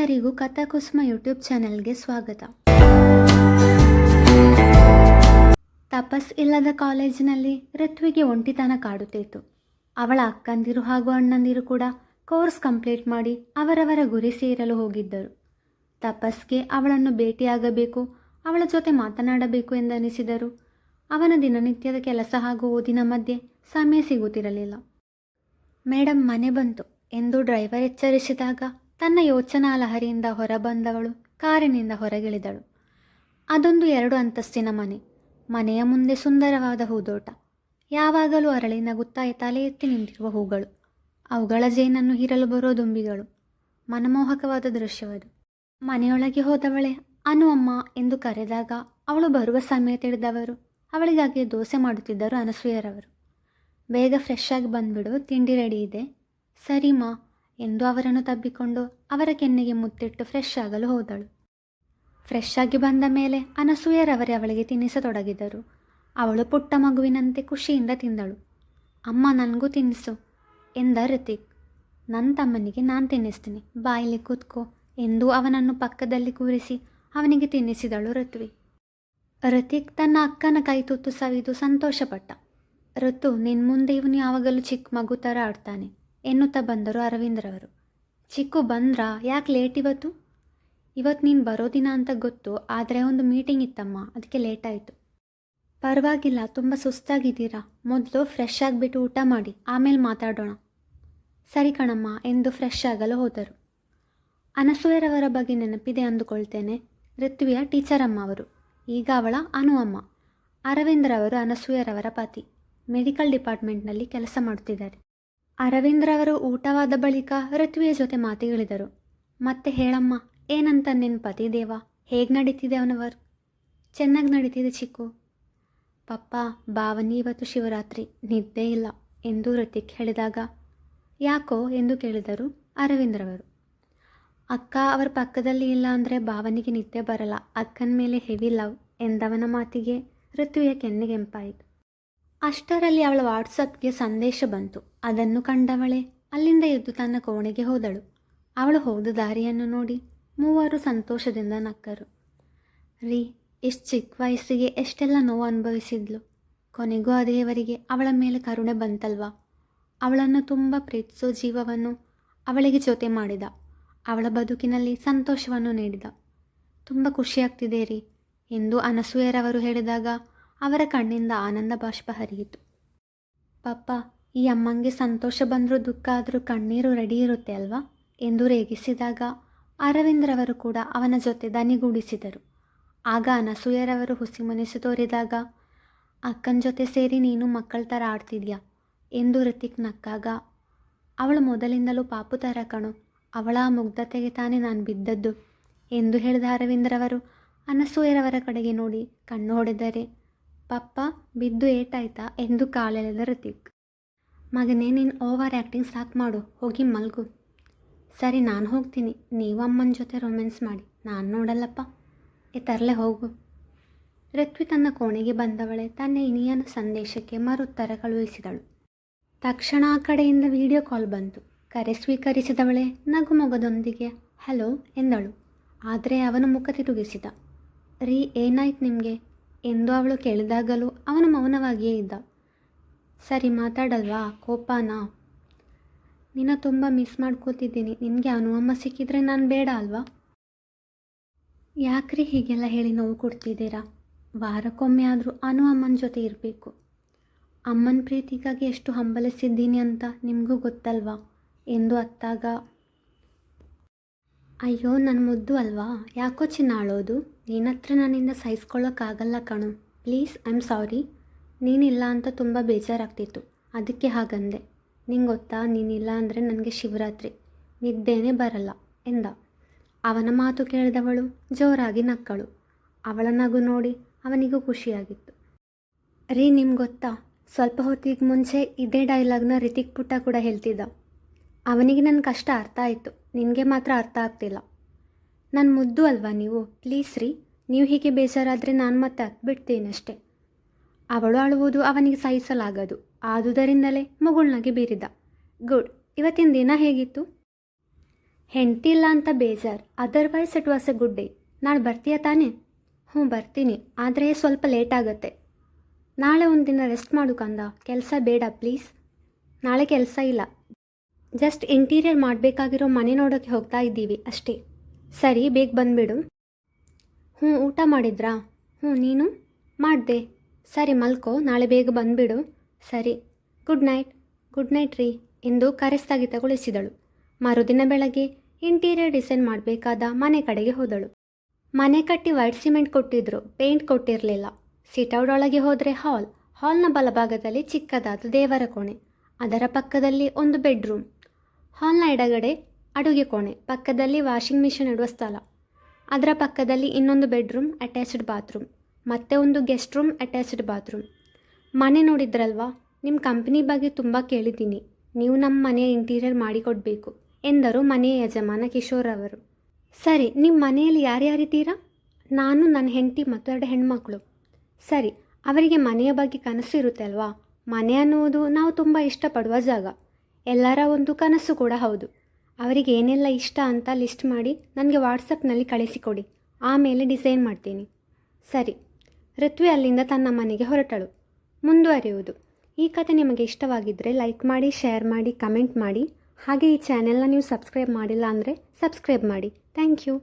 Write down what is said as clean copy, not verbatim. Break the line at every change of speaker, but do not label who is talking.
ಎಲ್ಲರಿಗೂ ಕಥಾಕುಸುಮ ಯೂಟ್ಯೂಬ್ ಚಾನೆಲ್ಗೆ ಸ್ವಾಗತ. ತಪಸ್ ಇಲ್ಲದ ಕಾಲೇಜಿನಲ್ಲಿ ಋತ್ವಿಗೆ ಒಂಟಿತನ ಕಾಡುತ್ತಿತ್ತು. ಅವಳ ಅಕ್ಕಂದಿರು ಹಾಗೂ ಅಣ್ಣಂದಿರು ಕೂಡ ಕೋರ್ಸ್ ಕಂಪ್ಲೀಟ್ ಮಾಡಿ ಅವರವರ ಗುರಿ ಸೇರಲು ಹೋಗಿದ್ದರು. ತಪಸ್ಗೆ ಅವಳನ್ನು ಭೇಟಿಯಾಗಬೇಕು, ಅವಳ ಜೊತೆ ಮಾತನಾಡಬೇಕು ಎಂದನಿಸಿದರು. ಅವನ ದಿನನಿತ್ಯದ ಕೆಲಸ ಹಾಗೂ ಓದಿನ ಮಧ್ಯೆ ಸಮಯ ಸಿಗುತ್ತಿರಲಿಲ್ಲ. ಮೇಡಮ್ ಮನೆ ಬಂತು ಎಂದು ಡ್ರೈವರ್ ಎಚ್ಚರಿಸಿದಾಗ ತನ್ನ ಯೋಚನಾ ಲಹರಿಯಿಂದ ಹೊರಬಂದವಳು ಕಾರಿನಿಂದ ಹೊರಗಿಳಿದಳು. ಅದೊಂದು 2 ಅಂತಸ್ತಿನ ಮನೆ. ಮನೆಯ ಮುಂದೆ ಸುಂದರವಾದ ಹೂದೋಟ. ಯಾವಾಗಲೂ ಅರಳಿ ನಗುತ್ತಾ ತಲೆ ಎತ್ತಿ ನಿಂತಿರುವ ಹೂಗಳು, ಅವುಗಳ ಜೇನನ್ನು ಹೀರಲು ಬರೋ ದುಂಬಿಗಳು. ಮನಮೋಹಕವಾದ ದೃಶ್ಯವದು. ಮನೆಯೊಳಗೆ ಹೋದವಳೆ ಅನು ಅಮ್ಮ ಎಂದು ಕರೆದಾಗ ಅವಳು ಬರುವ ಸಮಯ ತಿಳಿದವರು ಅವಳಿಗಾಗಿ ದೋಸೆ ಮಾಡುತ್ತಿದ್ದರು ಅನಸೂಯರವರು. ಬೇಗ ಫ್ರೆಶ್ ಆಗಿ ಬಂದ್ಬಿಡು, ತಿಂಡಿ ರೆಡಿ ಇದೆ. ಸರಿಮಾ ಎಂದು ಅವರನ್ನು ತಬ್ಬಿಕೊಂಡು ಅವರ ಕೆನ್ನೆಗೆ ಮುತ್ತಿಟ್ಟು ಫ್ರೆಶ್ ಆಗಲು ಹೋದಳು. ಫ್ರೆಶ್ ಆಗಿ ಬಂದ ಮೇಲೆ ಅನಸೂಯರವರೇ ಅವಳಿಗೆ ತಿನ್ನಿಸತೊಡಗಿದರು. ಅವಳು ಪುಟ್ಟ ಮಗುವಿನಂತೆ ಖುಷಿಯಿಂದ ತಿಂದಳು. ಅಮ್ಮ ನನಗೂ ತಿನ್ನಿಸು ಎಂದ ಋತಿಕ್. ನನ್ನ ತಮ್ಮನಿಗೆ ನಾನು ತಿನ್ನಿಸ್ತೀನಿ, ಬಾಯಲ್ಲಿ ಕೂತ್ಕೋ ಎಂದು ಅವನನ್ನು ಪಕ್ಕದಲ್ಲಿ ಕೂರಿಸಿ ಅವನಿಗೆ ತಿನ್ನಿಸಿದಳು ಋತ್ವಿ. ಋತಿಕ್ ತನ್ನ ಅಕ್ಕನ ಕೈ ತುತ್ತು ಸವಿದು ಸಂತೋಷಪಟ್ಟ. ಋತು, ನಿನ್ನ ಮುಂದೆ ಇವನು ಯಾವಾಗಲೂ ಚಿಕ್ಕ ಮಗು ಥರ ಆಡ್ತಾನೆ ಎನ್ನುತ್ತಾ ಬಂದರು ಅರವಿಂದ್ರವರು. ಚಿಕ್ಕು ಬಂದ್ರಾ? ಯಾಕೆ ಲೇಟ್ ಇವತ್ತು? ಇವತ್ತು ನೀನು ಬರೋ ದಿನ ಅಂತ ಗೊತ್ತು, ಆದರೆ ಒಂದು ಮೀಟಿಂಗ್ ಇತ್ತಮ್ಮ, ಅದಕ್ಕೆ ಲೇಟ್ ಆಯಿತು. ಪರವಾಗಿಲ್ಲ, ತುಂಬ ಸುಸ್ತಾಗಿದ್ದೀರಾ, ಮೊದಲು ಫ್ರೆಶ್ ಆಗಿಬಿಟ್ಟು ಊಟ ಮಾಡಿ ಆಮೇಲೆ ಮಾತಾಡೋಣ. ಸರಿ ಕಣಮ್ಮ ಎಂದು ಫ್ರೆಶ್ ಆಗಲು ಹೋದರು. ಅನಸೂಯರವರ ಬಗ್ಗೆ ನೆನಪಿದೆ ಅಂದುಕೊಳ್ತೇನೆ. ಋತ್ವಿಯ ಟೀಚರ್ ಅಮ್ಮ ಅವರು. ಈಗ ಅವಳ ಅನು ಅಮ್ಮ. ಅರವಿಂದ್ರವರು ಅನಸೂಯರವರ ಪತಿ. ಮೆಡಿಕಲ್ ಡಿಪಾರ್ಟ್ಮೆಂಟ್ನಲ್ಲಿ ಕೆಲಸ ಮಾಡುತ್ತಿದ್ದಾರೆ. ಅರವಿಂದ್ರವರು ಊಟವಾದ ಬಳಿಕ ಋತ್ವಿಯ ಜೊತೆ ಮಾತಿಗಳಿದರು. ಮತ್ತೆ ಹೇಳಮ್ಮ, ಏನಂತ ನಿನ್ನ ಪತಿ ದೇವ, ಹೇಗೆ ನಡೀತಿದೆ ಅವನ ವರ್ಕ್? ಚೆನ್ನಾಗಿ ನಡೀತಿದೆ ಚಿಕ್ಕು. ಪಪ್ಪ, ಭಾವನಿ ಇವತ್ತು ಶಿವರಾತ್ರಿ, ನಿದ್ದೆ ಇಲ್ಲ ಎಂದು ಋತಿಕ್ ಹೇಳಿದಾಗ ಯಾಕೋ ಎಂದು ಕೇಳಿದರು ಅರವಿಂದ್ರವರು. ಅಕ್ಕ ಅವರ ಪಕ್ಕದಲ್ಲಿ ಇಲ್ಲ ಅಂದರೆ ಭಾವನಿಗೆ ನಿದ್ದೆ ಬರಲ್ಲ, ಅಕ್ಕನ ಮೇಲೆ ಹೆವಿ ಲವ್ ಎಂದವನ ಮಾತಿಗೆ ಋತ್ವಿಯ ಕೆನ್ನೆಗೆಂಪಾಯಿತು. ಅಷ್ಟರಲ್ಲಿ ಅವಳ ವಾಟ್ಸಪ್ಗೆ ಸಂದೇಶ ಬಂತು. ಅದನ್ನು ಕಂಡವಳೆ ಅಲ್ಲಿಂದ ಎದ್ದು ತನ್ನ ಕೋಣೆಗೆ ಹೋದಳು. ಅವಳು ಹೋದ ದಾರಿಯನ್ನು ನೋಡಿ ಮೂವರು ಸಂತೋಷದಿಂದ ನಕ್ಕರು. ರೀ, ಇಷ್ಟು ಚಿಕ್ಕ ವಯಸ್ಸಿಗೆ ಎಷ್ಟೆಲ್ಲ ನೋವು ಅನುಭವಿಸಿದ್ಲು. ಕೊನೆಗೂ ಆ ದೇವರಿಗೆ ಅವಳ ಮೇಲೆ ಕರುಣೆ ಬಂತಲ್ವಾ. ಅವಳನ್ನು ತುಂಬ ಪ್ರೀತಿಸೋ ಜೀವವನ್ನು ಅವಳಿಗೆ ಜೊತೆ ಮಾಡಿದ. ಅವಳ ಬದುಕಿನಲ್ಲಿ ಸಂತೋಷವನ್ನು ನೀಡಿದ. ತುಂಬ ಖುಷಿಯಾಗ್ತಿದೆ ರೀ ಎಂದು ಅನಸೂಯರವರು ಹೇಳಿದಾಗ ಅವರ ಕಣ್ಣಿಂದ ಆನಂದ ಬಾಷ್ಪ ಹರಿಯಿತು. ಪಪ್ಪ, ಈ ಅಮ್ಮಂಗೆ ಸಂತೋಷ ಬಂದರೂ ದುಃಖ ಆದರೂ ಕಣ್ಣೀರು ರೆಡಿ ಇರುತ್ತೆ ಅಲ್ವಾ ಎಂದು ರೇಗಿಸಿದಾಗ ಅರವಿಂದ್ರವರು ಕೂಡ ಅವನ ಜೊತೆ ದನಿಗೂಡಿಸಿದರು. ಆಗ ಅನಸೂಯರವರು ಹುಸಿಮುನಿಸು ತೋರಿದಾಗ ಅಕ್ಕನ ಜೊತೆ ಸೇರಿ ನೀನು ಮಕ್ಕಳ ಥರ ಆಡ್ತಿದ್ಯಾ ಎಂದು ಋತಿಕ್ ನಕ್ಕಾಗ ಅವಳು ಮೊದಲಿಂದಲೂ ಪಾಪು ಥರ ಕಣು, ಅವಳ ಮುಗ್ಧತೆಗೆ ತಾನೇ ನಾನು ಬಿದ್ದದ್ದು ಎಂದು ಹೇಳಿದ ಅರವಿಂದ್ರವರು ಅನಸೂಯರವರ ಕಡೆಗೆ ನೋಡಿ ಕಣ್ಣು ಹೊಡೆದರೆ, ಪಪ್ಪ ಬಿದ್ದು ಏಟಾಯ್ತಾ ಎಂದು ಕಾಲೆಳೆದ ಋತಿಕ್. ಮಗನೇ, ನೀನು ಓವರ್ ಆ್ಯಕ್ಟಿಂಗ್ ಸಾಕು ಮಾಡು, ಹೋಗಿ ಮಲ್ಗು. ಸರಿ, ನಾನು ಹೋಗ್ತೀನಿ, ನೀವು ಅಮ್ಮನ ಜೊತೆ ರೊಮ್ಯಾನ್ಸ್ ಮಾಡಿ, ನಾನು ನೋಡಲ್ಲಪ್ಪ, ತರಲೆ ಹೋಗು. ಋತ್ವಿ ತನ್ನ ಕೋಣೆಗೆ ಬಂದವಳೆ ತನ್ನ ಇನಿಯನ ಸಂದೇಶಕ್ಕೆ ಮರುತ್ತರ ಕಳುಹಿಸಿದಳು. ತಕ್ಷಣ ಆ ಕಡೆಯಿಂದ ವಿಡಿಯೋ ಕಾಲ್ ಬಂತು. ಕರೆ ಸ್ವೀಕರಿಸಿದವಳೆ ನಗುಮೊಗದೊಂದಿಗೆ ಹಲೋ ಎಂದಳು. ಆದರೆ ಅವನು ಮುಖ ತಿರುಗಿಸಿದ. ರೀ, ಏನಾಯ್ತು ನಿಮಗೆ ಎಂದು ಅವಳು ಕೇಳಿದಾಗಲೂ ಅವನು ಮೌನವಾಗಿಯೇ ಇದ್ದ. ಸರಿ, ಮಾತಾಡಲ್ವಾ, ಕೋಪನಾ? ನಿನ್ನ ತುಂಬ ಮಿಸ್ ಮಾಡ್ಕೋತಿದ್ದೀನಿ, ನಿನಗೆ ಅನುವಮ್ಮ ಸಿಕ್ಕಿದ್ರೆ ನಾನು ಬೇಡ ಅಲ್ವಾ? ಯಾಕ್ರಿ ಹೀಗೆಲ್ಲ ಹೇಳಿ ನೋವು ಕೊಡ್ತಿದ್ದೀರಾ? ವಾರಕ್ಕೊಮ್ಮೆ ಆದರೂ ಅಮ್ಮನ ಜೊತೆ ಇರಬೇಕು. ಅಮ್ಮನ ಪ್ರೀತಿಗಾಗಿ ಎಷ್ಟು ಹಂಬಲಿಸಿದ್ದೀನಿ ಅಂತ ನಿಮಗೂ ಗೊತ್ತಲ್ವಾ ಎಂದು ಅತ್ತಾಗ, ಅಯ್ಯೋ ನನ್ನ ಮುದ್ದು ಅಲ್ವಾ, ಯಾಕೋ ಚಿನ್ನ ಅಳೋದು? ನೀನತ್ರ ನನ್ನಿಂದ ಸಹಿಸ್ಕೊಳ್ಳೋಕ್ಕಾಗಲ್ಲ ಕಣು, ಪ್ಲೀಸ್, ಐ ಆಮ್ ಸಾರಿ. ನೀನಿಲ್ಲ ಅಂತ ತುಂಬ ಬೇಜಾರಾಗ್ತಿತ್ತು, ಅದಕ್ಕೆ ಹಾಗಂದೆ. ನಿಂಗೆ ಗೊತ್ತಾ, ನೀನಿಲ್ಲ ಅಂದರೆ ನನಗೆ ಶಿವರಾತ್ರಿ, ನಿದ್ದೆನೇ ಬರಲ್ಲ ಎಂದ. ಅವನ ಮಾತು ಕೇಳಿದವಳು ಜೋರಾಗಿ ನಕ್ಕಳು. ಅವಳ ನಗು ನೋಡಿ ಅವನಿಗೂ ಖುಷಿಯಾಗಿತ್ತು. ರೀ, ನಿಮ್ಗೆ ಗೊತ್ತಾ, ಸ್ವಲ್ಪ ಹೊತ್ತಿಗೆ ಮುಂಚೆ ಇದೇ ಡೈಲಾಗ್ನ ರಿತಿಕ್ ಪುಟ್ಟ ಕೂಡ ಹೇಳ್ತಿದ್ದ. ಅವನಿಗೆ ನನ್ನ ಕಷ್ಟ ಅರ್ಥ ಆಯಿತು, ನಿನಗೆ ಮಾತ್ರ ಅರ್ಥ ಆಗ್ತಿಲ್ಲ. ನನ್ನ ಮುದ್ದು ಅಲ್ವಾ ನೀವು, ಪ್ಲೀಸ್ ರೀ, ನೀವು ಹೀಗೆ ಬೇಜಾರಾದರೆ ನಾನು ಮತ್ತೆ ಹತ್ಬಿಡ್ತೀನಷ್ಟೆ. ಅವಳು ಅಳುವುದು ಅವನಿಗೆ ಸಹಿಸಲಾಗದು. ಆದುದರಿಂದಲೇ ಮುಗುಳ್ನಾಗೆ ಬೀರಿದ. ಗುಡ್, ಇವತ್ತಿನ ದಿನ ಹೇಗಿತ್ತು? ಹೆಂಡತಿ ಇಲ್ಲ ಅಂತ ಬೇಜಾರು, otherwise it was A good day. ನಾಳೆ ಬರ್ತೀಯ ತಾನೇ? ಹ್ಞೂ ಬರ್ತೀನಿ, ಆದರೆ ಸ್ವಲ್ಪ ಲೇಟ್ ಆಗುತ್ತೆ. ನಾಳೆ ಒಂದು ದಿನ ರೆಸ್ಟ್ ಮಾಡು ಕಂದ, ಕೆಲಸ ಬೇಡ ಪ್ಲೀಸ್. ನಾಳೆ ಕೆಲಸ ಇಲ್ಲ, ಜಸ್ಟ್ ಇಂಟೀರಿಯರ್ ಮಾಡಬೇಕಾಗಿರೋ ಮನೆ ನೋಡೋಕ್ಕೆ ಹೋಗ್ತಾ ಇದ್ದೀವಿ ಅಷ್ಟೇ. ಸರಿ, ಬೇಗ ಬಂದುಬಿಡು. ಹ್ಞೂ, ಊಟ ಮಾಡಿದ್ರಾ? ಹ್ಞೂ, ನೀನು? ಮಾಡಿದೆ. ಸರಿ ಮಲ್ಕೋ, ನಾಳೆ ಬೇಗ ಬಂದುಬಿಡು. ಸರಿ, ಗುಡ್ ನೈಟ್. ಗುಡ್ ನೈಟ್ ರೀ ಎಂದು ಕರೆಸ್ತಗಿತಗೊಳಿಸಿದಳು. ಮರುದಿನ ಬೆಳಗ್ಗೆ ಇಂಟೀರಿಯರ್ ಡಿಸೈನ್ ಮಾಡಬೇಕಾದ ಮನೆ ಕಡೆಗೆ ಹೋದಳು. ಮನೆ ಕಟ್ಟಿ ವೈಟ್ ಸಿಮೆಂಟ್ ಕೊಟ್ಟಿದ್ರು, ಪೇಂಟ್ ಕೊಟ್ಟಿರಲಿಲ್ಲ. ಸಿಟೌಟ್ ಒಳಗೆ ಹೋದರೆ ಹಾಲ್ನ ಬಲಭಾಗದಲ್ಲಿ ಚಿಕ್ಕದಾದ ದೇವರ ಕೋಣೆ, ಅದರ ಪಕ್ಕದಲ್ಲಿ ಒಂದು ಬೆಡ್ರೂಮ್. ಹಾಲ್ನ ಎಡಗಡೆ ಅಡುಗೆ ಕೋಣೆ, ಪಕ್ಕದಲ್ಲಿ ವಾಷಿಂಗ್ ಮಿಷಿನ್ ಇಡುವ ಸ್ಥಳ, ಅದರ ಪಕ್ಕದಲ್ಲಿ ಇನ್ನೊಂದು ಬೆಡ್ರೂಮ್, ಅಟ್ಯಾಚ್ಡ್ ಬಾತ್ರೂಮ್, ಮತ್ತೆ ಒಂದು ಗೆಸ್ಟ್ ರೂಮ್, ಅಟ್ಯಾಚ್ಡ್ ಬಾತ್ರೂಮ್. ಮನೆ ನೋಡಿದ್ರಲ್ವಾ, ನಿಮ್ಮ ಕಂಪ್ನಿ ಬಗ್ಗೆ ತುಂಬ ಕೇಳಿದ್ದೀನಿ, ನೀವು ನಮ್ಮ ಮನೆಯ ಇಂಟೀರಿಯರ್ ಮಾಡಿಕೊಡ್ಬೇಕು ಎಂದರು ಮನೆಯ ಯಜಮಾನ ಕಿಶೋರ್ ಅವರು. ಸರಿ, ನಿಮ್ಮ ಮನೆಯಲ್ಲಿ ಯಾರ್ಯಾರಿದ್ದೀರಾ? ನಾನು, ನನ್ನ ಹೆಂಡತಿ ಮತ್ತು 2 ಹೆಣ್ಮಕ್ಳು. ಸರಿ, ಅವರಿಗೆ ಮನೆಯ ಬಗ್ಗೆ ಕನಸು ಇರುತ್ತೆ ಅಲ್ವಾ? ಮನೆ ಅನ್ನುವುದು ನಾವು ತುಂಬ ಇಷ್ಟಪಡುವ ಜಾಗ, ಎಲ್ಲರ ಒಂದು ಕನಸು ಕೂಡ ಹೌದು. ಅವರಿಗೆ ಏನೆಲ್ಲ ಇಷ್ಟ ಅಂತ ಲಿಸ್ಟ್ ಮಾಡಿ ನನಗೆ ವಾಟ್ಸಪ್ನಲ್ಲಿ ಕಳಿಸಿಕೊಡಿ, ಆಮೇಲೆ ಡಿಸೈನ್ ಮಾಡ್ತೀನಿ. ಸರಿ. ಋತ್ವಿ ಅಲ್ಲಿಂದ ತನ್ನ ಮನೆಗೆ ಹೊರಟಳು. ಮುಂದುವರಿಯುವುದು. ಈ ಕಥೆ ನಿಮಗೆ ಇಷ್ಟವಾಗಿದ್ದರೆ ಲೈಕ್ ಮಾಡಿ, ಶೇರ್ ಮಾಡಿ, ಕಮೆಂಟ್ ಮಾಡಿ. ಹಾಗೆ ಈ ಚಾನೆಲ್ನ ನೀವು ಸಬ್ಸ್ಕ್ರೈಬ್ ಮಾಡಿಲ್ಲ ಅಂದರೆ ಸಬ್ಸ್ಕ್ರೈಬ್ ಮಾಡಿ. Thank you.